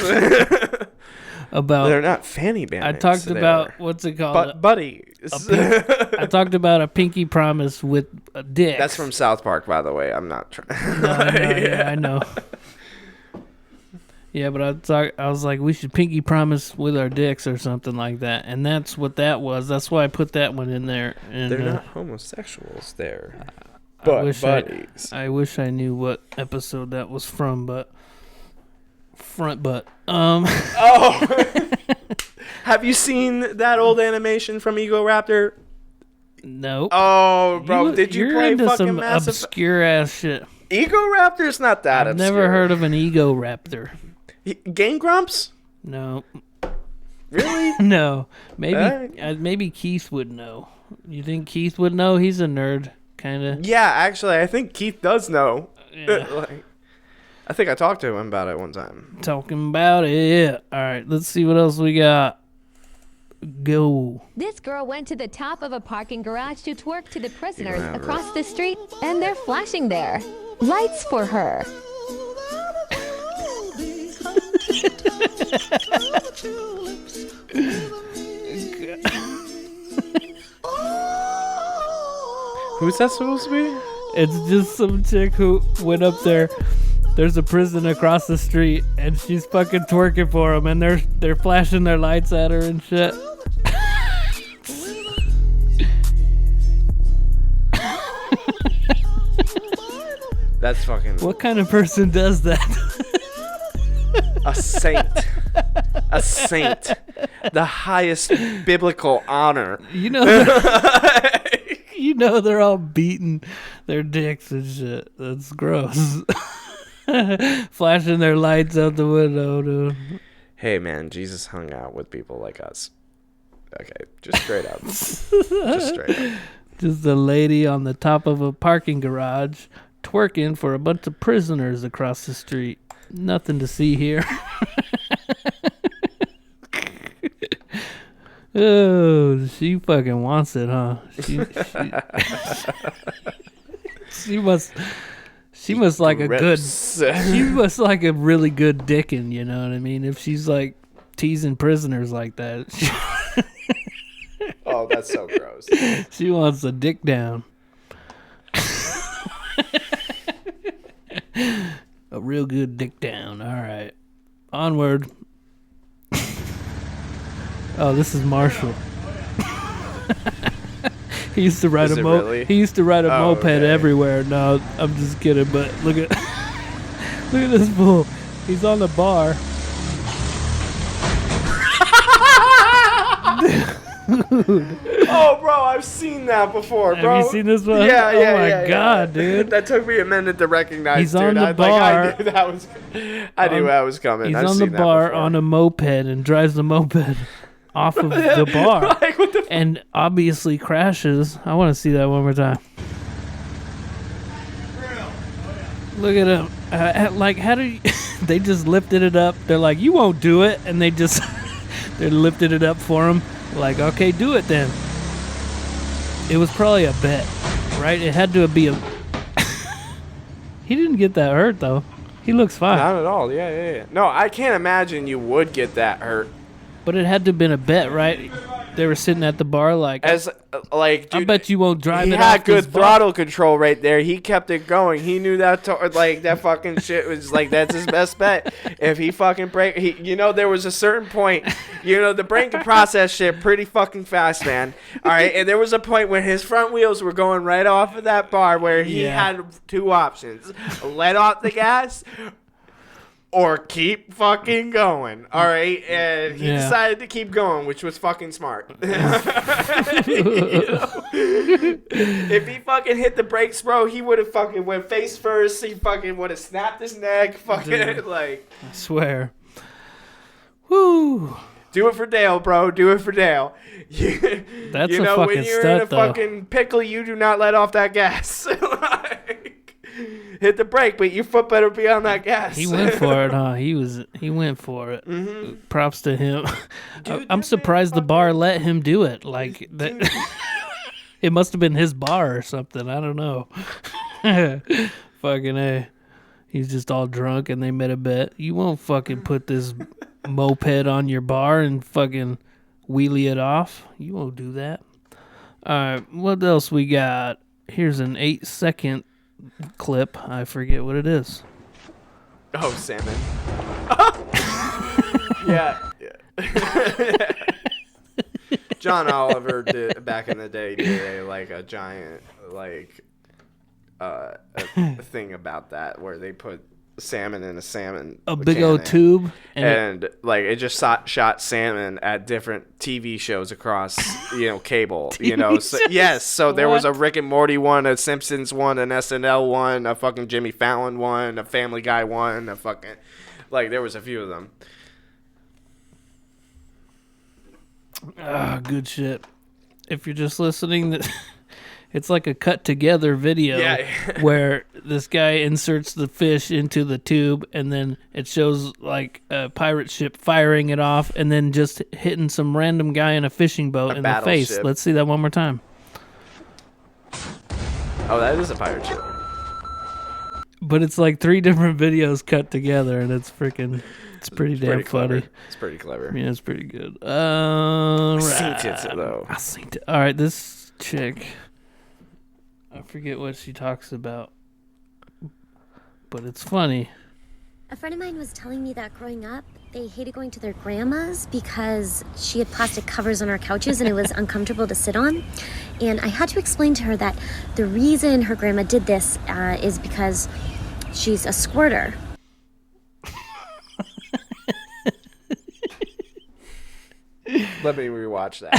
about. They're not fanny bandits. I talked they're about what's it called? buddies. I talked about a pinky promise with a dick. That's from South Park, by the way. I'm not trying. No, yeah, I know. Yeah, but I was like, we should pinky promise with our dicks or something like that, and that's what that was. That's why I put that one in there. And They're not homosexuals. They're buddies. I wish I knew what episode that was from, but front butt. Oh, have you seen that old animation from Ego Raptor? Nope. Oh, bro, did you you're play into fucking some Massive? obscure ass shit? Ego Raptor's not that I've obscure. never heard of an ego raptor. Game Grumps? No, Really? no. Maybe Alright. maybe Keith would know. You think Keith would know? He's a nerd, kind of. Yeah, actually, I think Keith does know. Yeah. Like, I think I talked to him about it one time. Talking about it. All right, let's see what else we got. Go. This girl went to the top of a parking garage to twerk to the prisoners have across the street, and they're flashing there. Lights for her. Who's that supposed to be? It's just some chick who went up there. There's a prison across the street, and she's fucking twerking for them, and they're flashing their lights at her and shit. That's fucking What kind of person does that? a saint. A saint. The highest biblical honor. You know, they're all beating their dicks and shit. That's gross. Flashing their lights out the window, dude. Hey, man, Jesus hung out with people like us. Okay, just straight up. Just straight up. Just a lady on the top of a parking garage twerking for a bunch of prisoners across the street. Nothing to see here. Oh, she fucking wants it, huh? She must like a good. Rips. She must like a really good dickin', you know what I mean? If she's like teasing prisoners like that, Oh, that's so gross. she wants a dick down. A real good dick down. All right. Onward. Oh, this is Marshall. He used to ride Is a it really? He used to ride a Oh, moped okay. everywhere. No, I'm just kidding. But look at look at this fool. He's on the bar. Oh, bro, I've seen that before, bro. Have you seen this one? Yeah, Oh yeah, my yeah, God, yeah. dude. That took me a minute to recognize. He's dude. on the I bar. knew that was. I knew that was coming. He's I've on seen the that bar before. on a moped and drives the moped off of the bar. Like, what the And obviously crashes. I want to see that one more time. Look at him. Like, how do you... They just lifted it up. They're like, you won't do it. And they just... they lifted it up for him. Like, okay, do it then. It was probably a bet, right? It had to be a... He didn't get that hurt, though. He looks fine. Not at all. Yeah. No, I can't imagine you would get that hurt. But it had to have been a bet, right? They were sitting at the bar like... As like, dude, I bet you won't drive he it had off good this bar. throttle control right there. He kept it going. He knew that that fucking shit was like that's his best bet. If he fucking there was a certain point, the brain can process shit pretty fucking fast, man. All right, and there was a point when his front wheels were going right off of that bar where he had two options: let off the gas. Or keep fucking going, all right? And he decided to keep going, which was fucking smart. If he fucking hit the brakes, bro, he would have fucking went face first. He fucking would have snapped his neck. Fucking like, I swear. Woo. do it for Dale, bro. Do it for Dale. That's you a know, fucking when you're in stud, a though. fucking pickle, you do not let off that gas. Hit the brake, but your foot better be on that gas. He went for it, huh? He went for it. Mm-hmm. Props to him. Dude, I'm surprised the bar let him do it. Like that. It must have been his bar or something. I don't know. Fucking A. He's just all drunk and they made a bet. You won't fucking put this moped on your bar and fucking wheelie it off. You won't do that. All right, what else we got? Here's an 8-second clip. I forget what it is. Oh, salmon. Yeah. John Oliver did back in the day did a giant a thing about that where they put salmon in a big old tube and it just shot salmon at different TV shows across cable so there was a Rick and Morty one, a Simpsons one, an SNL one, a fucking Jimmy Fallon one, a Family Guy one, a fucking there was a few of them. Good shit. If you're just listening, it's like a cut together video where this guy inserts the fish into the tube and then it shows like a pirate ship firing it off and then just hitting some random guy in a fishing boat in the face. Battleship. Let's see that one more time. Oh, that is a pirate ship. But it's like 3 different videos cut together and it's pretty damn Clever. funny. It's pretty clever. Yeah, it's pretty good. Right. Seen it though. I seen it. All right, this chick, I forget what she talks about, but it's funny. A friend of mine was telling me that growing up, they hated going to their grandma's because she had plastic covers on her couches and it was uncomfortable to sit on. And I had to explain to her that the reason her grandma did this is because she's a squirter. Let me rewatch that.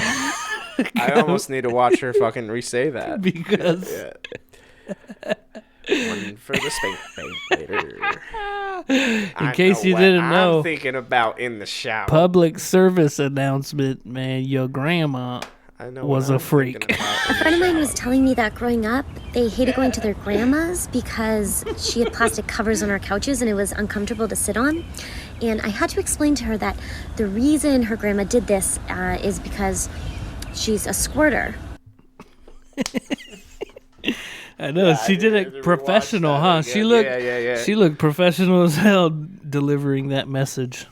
I almost need to watch her fucking re-say that. Because one for the spank later. In case you didn't know, I'm thinking about in the shower. Public service announcement, man, your grandma was a freak. A friend of mine was telling me that growing up, they hated going to their grandma's because she had plastic covers on her couches and it was uncomfortable to sit on. And I had to explain to her that the reason her grandma did this is because she's a squirter. I know, she did it professional, huh? She looked professional as hell delivering that message.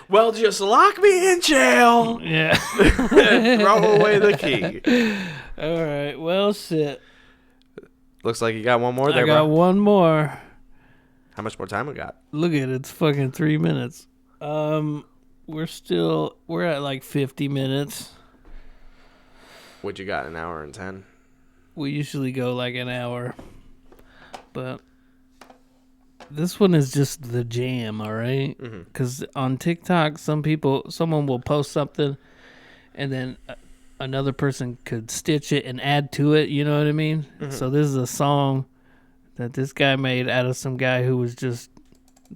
Well, just lock me in jail. Yeah. Throw away the key. All right. Well, shit. Looks like you got one more there, I got bro. one more. How much more time we got? Look at it, it's fucking 3 minutes. We're at like 50 minutes. What you got? An hour and 10? We usually go like an hour, but this one is just the jam, all right? Because on TikTok, someone will post something, and then another person could stitch it and add to it. You know what I mean? So this is a song that this guy made out of some guy who was just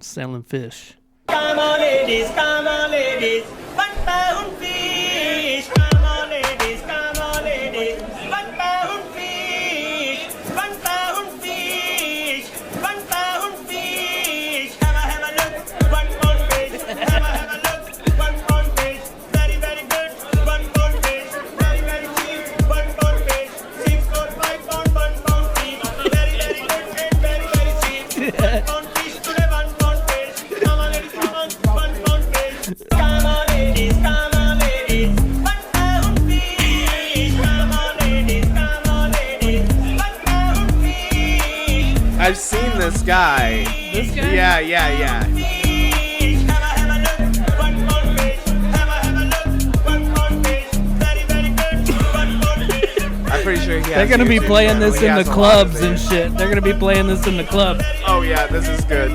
selling fish. Come on, ladies, come on, ladies. 1 pound fish. Come on, ladies, come on, ladies. 1 pound fish. 1 pound fish. 1 pound fish. Have a look. 1 pound fish. Have a look. 1 pound fish. Very, very good. 1 pound fish. Very, very cheap. 1 pound fish. 6 4 5 pound, 1 pound fish. Very, very good and very, very cheap. 1 pound fish today, 1 pound fish. Come on, ladies, come on. 1 pound fish. Come on, ladies, come on, ladies. 1 pound fish. Come on, ladies, come on, ladies. 1 pound fish. I've seen this guy. This guy? Yeah. Fish. Have a look. 1 pound fish. Have a look. 1 pound fish. Very, very good. 1 pound fish. I'm pretty sure he has They're gonna be YouTube playing channel. this He in the has a lot of clubs it. and shit. They're gonna be playing this in the club. Oh yeah, this is good.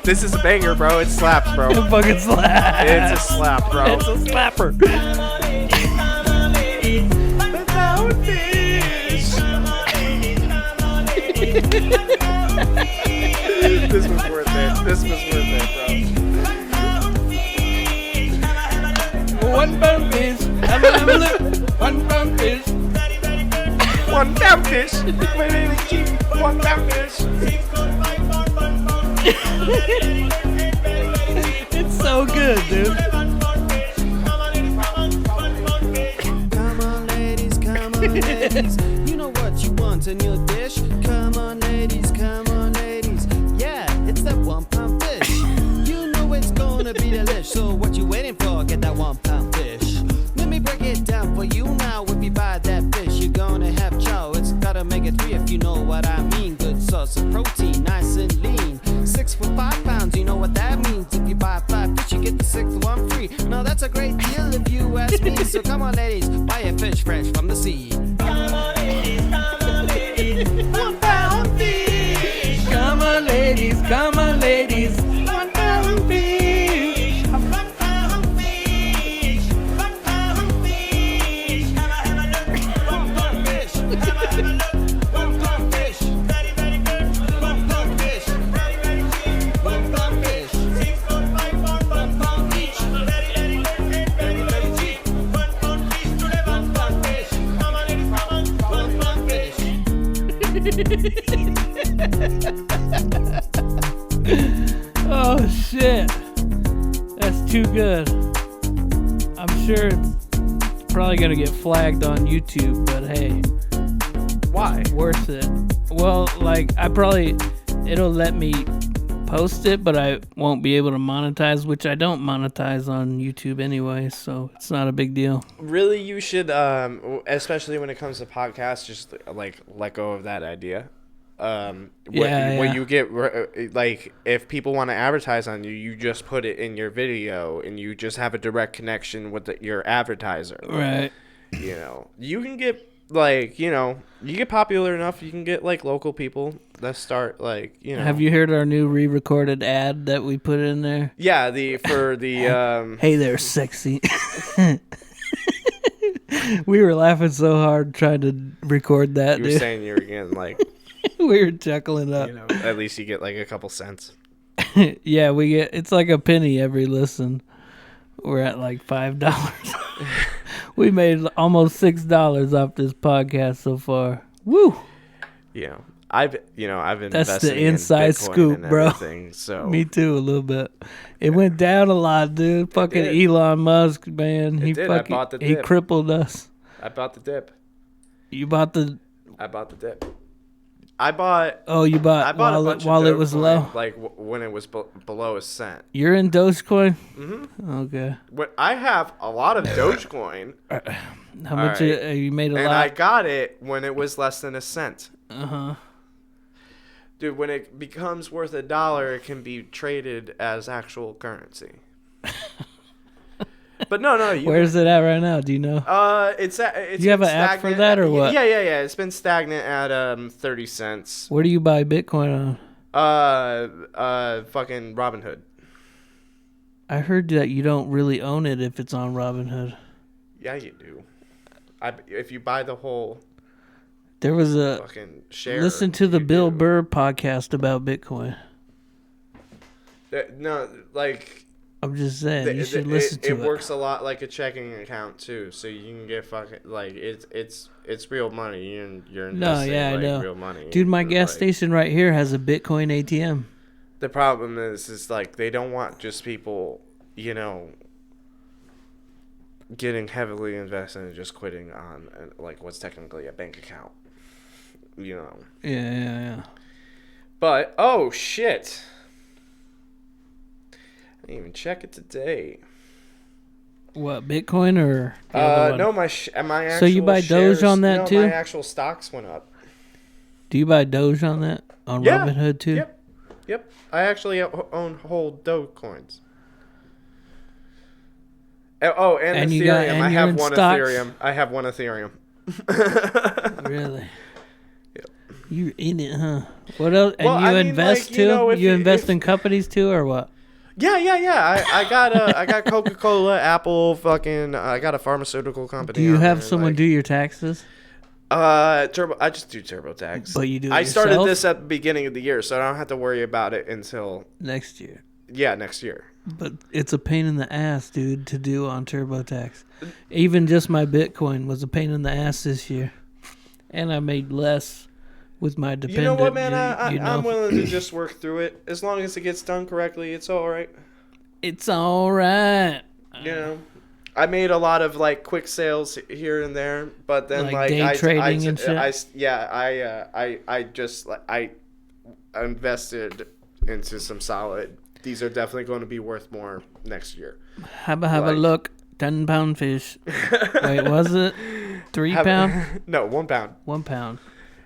This is a banger, bro. It slaps, bro. It fucking slap. It's a slap, bro. It's a slapper. Come on, ladies, come on, ladies. 1 pound fish. Come on, ladies, come on, ladies. 1 pound fish. This was worth it. This was worth it, 1 pound fish. Have a look. 1 pound fish. Have a look. 1 pound fish. Very, very good. bro. 1 pound fish. Very, very cheap. 1 pound fish. 6 4 5 pound, 1 pound fish. Very, very good and very, very cheap. It's so good, dude. 1 pound fish. Come on, ladies, come on. 1 pound fish. Come on, ladies, come on, ladies. You know what you want in your dish. Come on, ladies, come on, ladies. Yeah, it's that 1 pound fish. You know it's gonna be delish. So what you waiting for? Get that 1 pound fish. Let me break it down for you now. If you buy that fish, you're gonna have chow. It's gotta make it 3 if you know what I mean. Good source of protein, nice and lean. 6 for 5 pounds, you know what that means. If you buy 5 fish, you get the 6th one free. Now that's a great deal if you ask me. So come on, ladies, buy a fish fresh from the sea. Come on, ladies, come on, ladies. 1 pound fish. Come on, ladies. Come on, ladies. 1 pound fish. 1 pound fish. 1 pound fish. Have a look. 1 pound fish. Have a look. 1 pound fish. Very, very good. 1 pound fish. Very, very cheap. 1 pound fish. 6 4 5 pound, 1 pound each. Very, very good and very, very cheap. 1 pound fish today, 1 pound fish. Come on, ladies, come on. 1 pound fish. Oh, shit. That's too good. I'm sure it's probably going to get flagged on YouTube, but hey, Why? worth it. Well, like, it'll let me post it, but I won't be able to monetize, which I don't monetize on YouTube anyway, so it's not a big deal. Really, you should, especially when it comes to podcasts, just like let go of that idea. When you get like, if people want to advertise on you, you just put it in your video, and you just have a direct connection with your advertiser. Right. You know, you can get like, you know, you get popular enough, you can get like local people that start like, you know. Have you heard our new re-recorded ad that we put in there? Yeah, for the Hey there, sexy. We were laughing so hard trying to record that, you were dude. saying you were getting like, We were chuckling up. you know, at least you get like a couple cents. Yeah, it's like a penny every listen. We're at like $5. We made almost $6 off this podcast so far. Woo! You know, I've been That's investing the inside in Bitcoin scoop, and bro. everything, so Me too, a little bit. It went down a lot, dude. Fucking did. Elon Musk, man. It He did. I fucking bought the he dip. crippled us. I bought the dip. You bought the I bought the dip. I bought you bought a bunch of while it was Dogecoin, low. like when it was below a cent. You're in Dogecoin? Mm-hmm. Okay. But I have a lot of Dogecoin. How much right. you made a And lot? I got it when it was less than a cent. Uh-huh. Dude, when it becomes worth $1, it can be traded as actual currency. But no. Where's it at right now? Do you know? It's you have an app for that or what? Yeah. It's been stagnant at 30 cents. Where do you buy Bitcoin on? Fucking Robinhood. I heard that you don't really own it if it's on Robinhood. Yeah, you do. If you buy the whole. There was a fucking share. Listen to the Bill Burr podcast about Bitcoin. No, like. I'm just saying, you should listen to it. It works a lot like a checking account too, so you can get fucking like it's real money. You're investing I know. Real money. Dude, my gas station right here has a Bitcoin ATM. The problem is like they don't want just people, getting heavily invested and just quitting on like what's technically a bank account. Yeah. But oh shit. I didn't even check it today. What, Bitcoin or? No, my actual. So you buy shares, Doge on that too? My actual stocks went up. Do you buy Doge on that on Robinhood too? Yep. I actually own whole Doge coins. Oh, and Ethereum. I have one Ethereum. I have one Ethereum. Really? Yep. You're in it, huh? What else? And you invest too? You invest in companies too, or what? Yeah. I got Coca-Cola, Apple, fucking. I got a pharmaceutical company. Do you have someone do your taxes? I just do TurboTax. But you do it I started yourself? this at the beginning of the year, so I don't have to worry about it until next year. Yeah, next year. But it's a pain in the ass, dude, to do on TurboTax. Even just my Bitcoin was a pain in the ass this year, and I made less with my dependent. You know what, man? I'm willing to just work through it as long as it gets done correctly. It's all right. It's all right. I made a lot of like quick sales here and there, but then like day trading and shit. I invested into some solid. These are definitely going to be worth more next year. Have a look. 10-pound fish. Wait, was it 3 pound? No, 1 pound. 1 pound.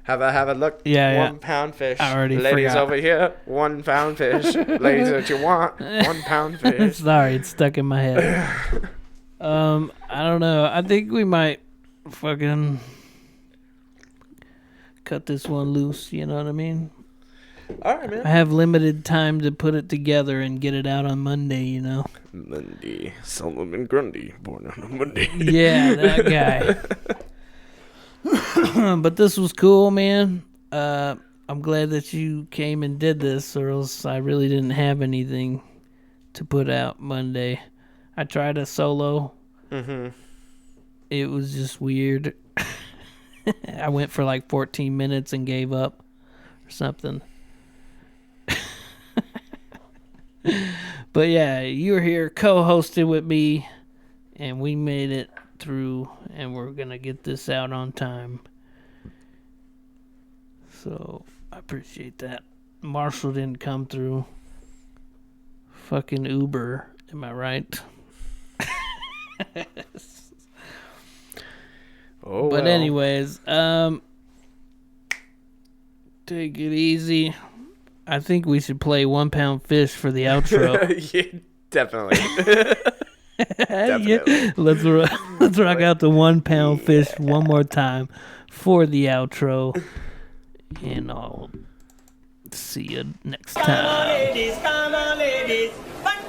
Have a look. Yeah, 1 pound fish. I already Ladies forgot. over here, 1 pound fish. Ladies that you want, 1 pound fish. Sorry, it's stuck in my head. I don't know. I think we might fucking cut this one loose. You know what I mean? All right, man. I have limited time to put it together and get it out on Monday. Monday, Solomon Grundy, born on a Monday. Yeah, that guy. But this was cool, man. I'm glad that you came and did this, or else I really didn't have anything to put out Monday. I tried a solo. Mm-hmm. It was just weird. I went for like 14 minutes and gave up or something. But yeah, you were here co-hosted with me, and we made it through, and we're going to get this out on time. So I appreciate that. Marshall didn't come through. Fucking Uber, am I right? But anyways, take it easy. I think we should play 1 pound fish for the outro. Yeah, definitely. Yeah. Let's rock out the 1 pound fish one more time for the outro, and I'll see you next time. Come on, ladies, 1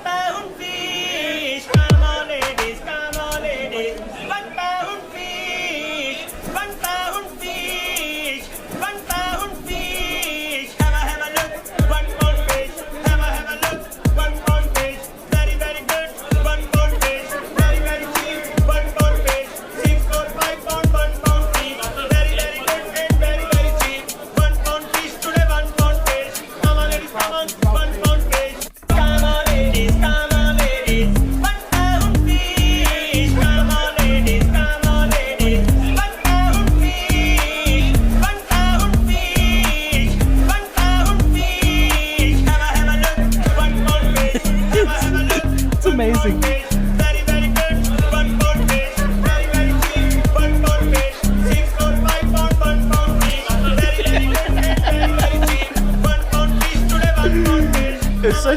pound fish. Come on, ladies, 1 pound fish. 1 pound fish. 1 pound fish. Have a look. 1 pound fish. Have a look. 1 pound fish. Very, very good. 1 pound fish. Very, very cheap. 1 pound fish. 6 or 5 pound. 1 pound fish. Very, very good and very, very cheap. 1 pound fish today. 1 pound fish. Come on, ladies, come on. 1 pound fish. Come on, ladies.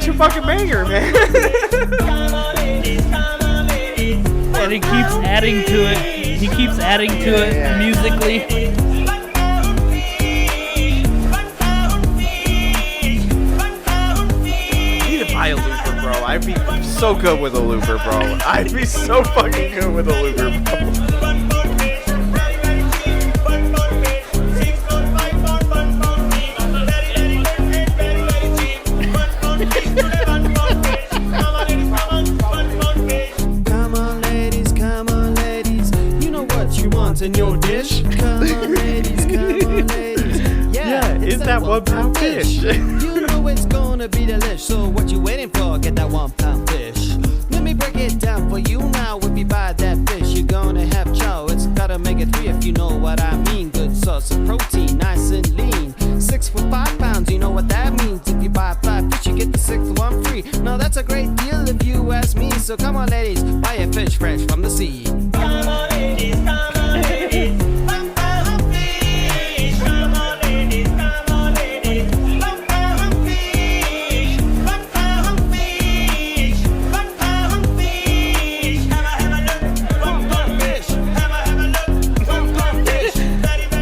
such a fucking banger, man. And he keeps adding to it. He keeps adding to it musically. I need to buy a looper, bro. I'd be so good with a looper, bro. I'd be so fucking good with a looper, bro. In your dish, come on ladies, yeah, is that 1 pound fish? You know it's gonna be delish, so what you waiting for? Get that 1 pound fish. Let me break it down for you now. If you buy that fish, you're gonna have chow. It's gotta make it 3 if you know what I mean. Good source of protein, nice and lean. 6 for 5 pounds, you know what that means. If you buy 5 fish, you get the 6th one free. Now that's a great deal if you ask me. So come on ladies, buy a fish fresh from the sea. Come on ladies, come on.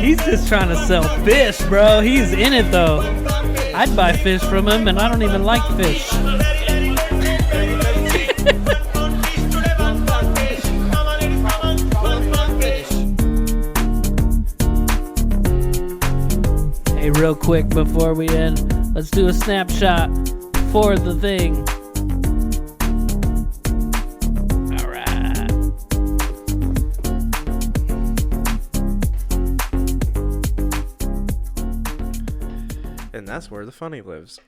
He's just trying to sell fish, bro. He's in it though. I'd buy fish from him, and I don't even like fish. Hey, real quick before we end, let's do a snapshot for the thing. All right. And that's where the funny lives.